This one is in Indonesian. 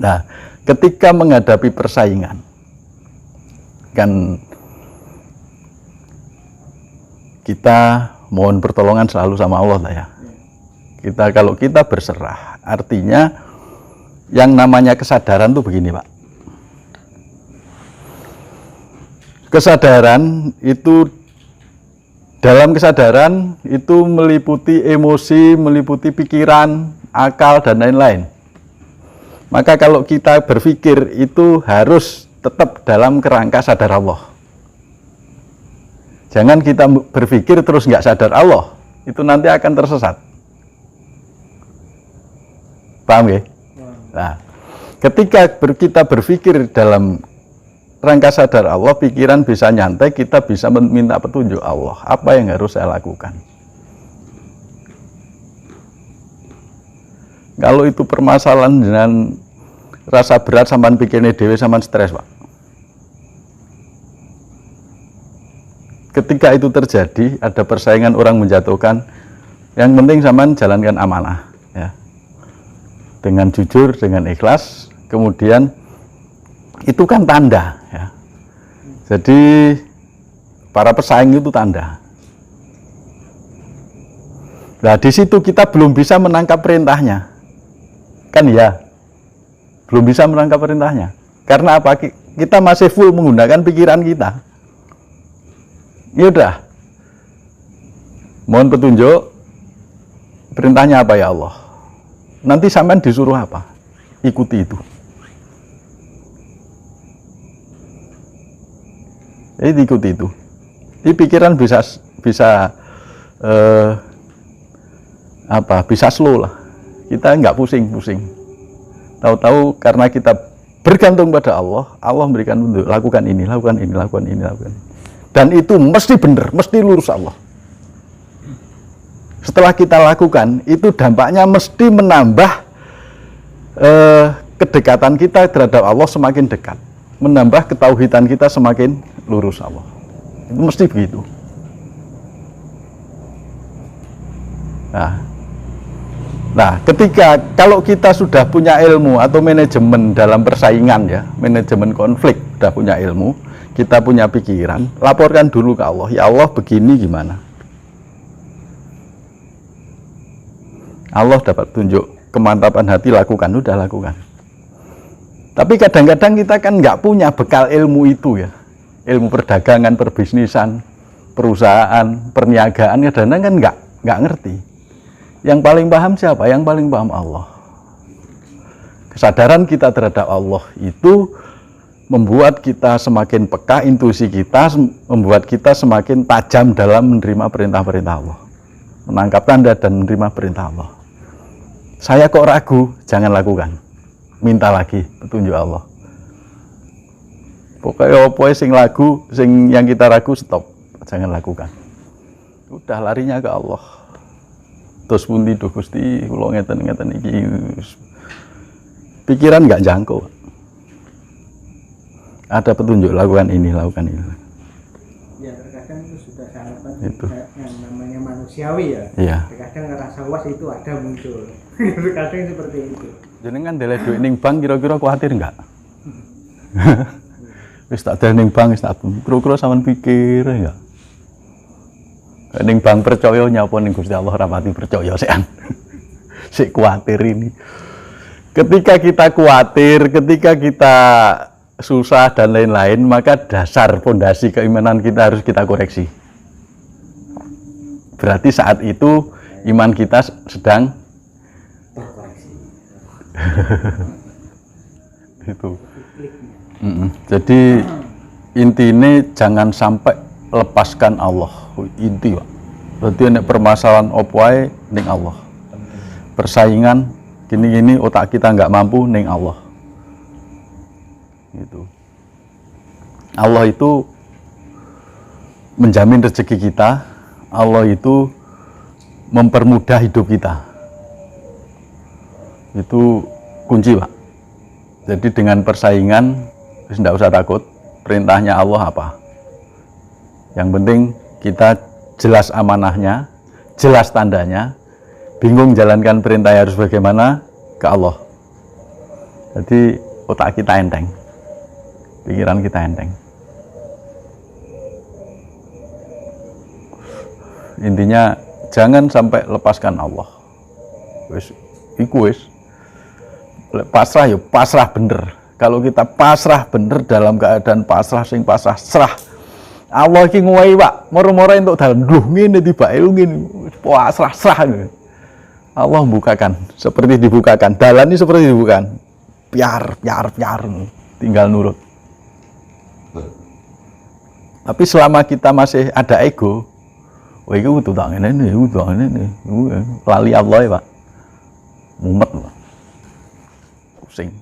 Nah, ketika menghadapi persaingan, kan kita mohon pertolongan selalu sama Allah lah ya. Kalau kita berserah, artinya yang namanya kesadaran tuh begini Pak. Kesadaran itu, dalam kesadaran itu meliputi emosi, meliputi pikiran, akal, dan lain-lain. Maka kalau kita berpikir itu harus tetap dalam kerangka sadar Allah. Jangan kita berpikir terus nggak sadar Allah, itu nanti akan tersesat. Paham ya? Nah, ketika kita berpikir dalam rangka sadar Allah, pikiran bisa nyantai, kita bisa meminta petunjuk Allah. Apa yang harus saya lakukan? Kalau itu permasalahan dengan rasa berat, sampean pikirnya dewe, sampean stres Pak. Ketika itu terjadi, ada persaingan, orang menjatuhkan, yang penting sampean jalankan amanah ya. Dengan jujur, dengan ikhlas, kemudian itu kan tanda ya. Jadi para pesaing itu tanda. Nah, di situ kita belum bisa menangkap perintahnya. Kan ya? Belum bisa menangkap perintahnya. Karena apa? Kita masih full menggunakan pikiran kita. Ya udah. Mohon petunjuk. Perintahnya apa ya Allah? Nanti sampean disuruh apa? Ikuti itu. Jadi ikuti itu. Di pikiran bisa bisa slow lah. Kita nggak pusing-pusing. Tahu-tahu karena kita bergantung pada Allah, Allah memberikan petunjuk, lakukan ini, lakukan ini, lakukan ini, lakukan ini. Dan itu mesti benar, mesti lurus Allah. Setelah kita lakukan, itu dampaknya mesti menambah kedekatan kita terhadap Allah semakin dekat. Menambah ketauhidan kita semakin lurus Allah. Itu mesti begitu. Nah, ketika kalau kita sudah punya ilmu atau manajemen dalam persaingan ya, manajemen konflik, sudah punya ilmu, kita punya pikiran, laporkan dulu ke Allah. Ya Allah, begini gimana? Allah dapat tunjuk, kemantapan hati, lakukan, udah lakukan. Tapi kadang-kadang kita kan nggak punya bekal ilmu itu ya. Ilmu perdagangan, perbisnisan, perusahaan, perniagaan, kadang-kadang kan nggak ngerti. Yang paling paham siapa? Yang paling paham Allah. Kesadaran kita terhadap Allah itu membuat kita semakin peka, intuisi kita membuat kita semakin tajam dalam menerima perintah-perintah Allah. Menangkap tanda dan menerima perintah Allah. Saya kok ragu, jangan lakukan. Minta lagi petunjuk Allah. Pokoknya apa sing lagu, yang kita ragu stop, jangan lakukan. Udah larinya ke Allah. Terus pundi duh Gusti, kula ngeten-ngeten iki. Pikiran nggak jangkau. Ada petunjuk, lakukan ini, lakukan ini. Ya terkadang itu sudah sangat itu yang namanya manusiawi ya. Iya. Terkadang rasa was itu ada muncul. Terkadang seperti itu. Jenengan deleh duit ning bank kira-kira khawatir enggak? Wis tak deleh ning bank wis tak kira-kira sampean pikir ya. Ning bank percaya nyapa ning Gusti Allah rapati percaya sekan. Sik kuatir ini. Ketika kita khawatir, ketika kita susah dan lain-lain, maka dasar fondasi keimanan kita harus kita koreksi. Berarti saat itu iman kita sedang terkoreksi. Itu. Jadi intinya jangan sampai lepaskan Allah. Inti Pak. Berarti nek permasalahan opo ae ning Allah. Persaingan gini-gini otak kita nggak mampu ning Allah. Gitu. Allah itu menjamin rezeki kita. Allah itu mempermudah hidup kita. Itu kunci Pak. Jadi dengan persaingan tidak usah takut. Perintahnya Allah apa? Yang penting kita jelas amanahnya, jelas tandanya, bingung jalankan perintah harus bagaimana, ke Allah. Jadi otak kita enteng, pikiran kita enteng. Intinya jangan sampai lepaskan Allah. Wis, iku wis. Pasrah ya pasrah bener. Kalau kita pasrah bener dalam keadaan pasrah sing pasrah serah. Allah iki nguwai Pak, moro-moro entuk dalan lho ngene tibake ngene. Pasrah serah. Allah membukakan seperti dibukakan. Dalan ini seperti dibukakan. Piar, tinggal nurut. Tapi selama kita masih ada ego, wah itu kudu tak ngene, lali Allah ya Pak. Mumet Pak. Pusing.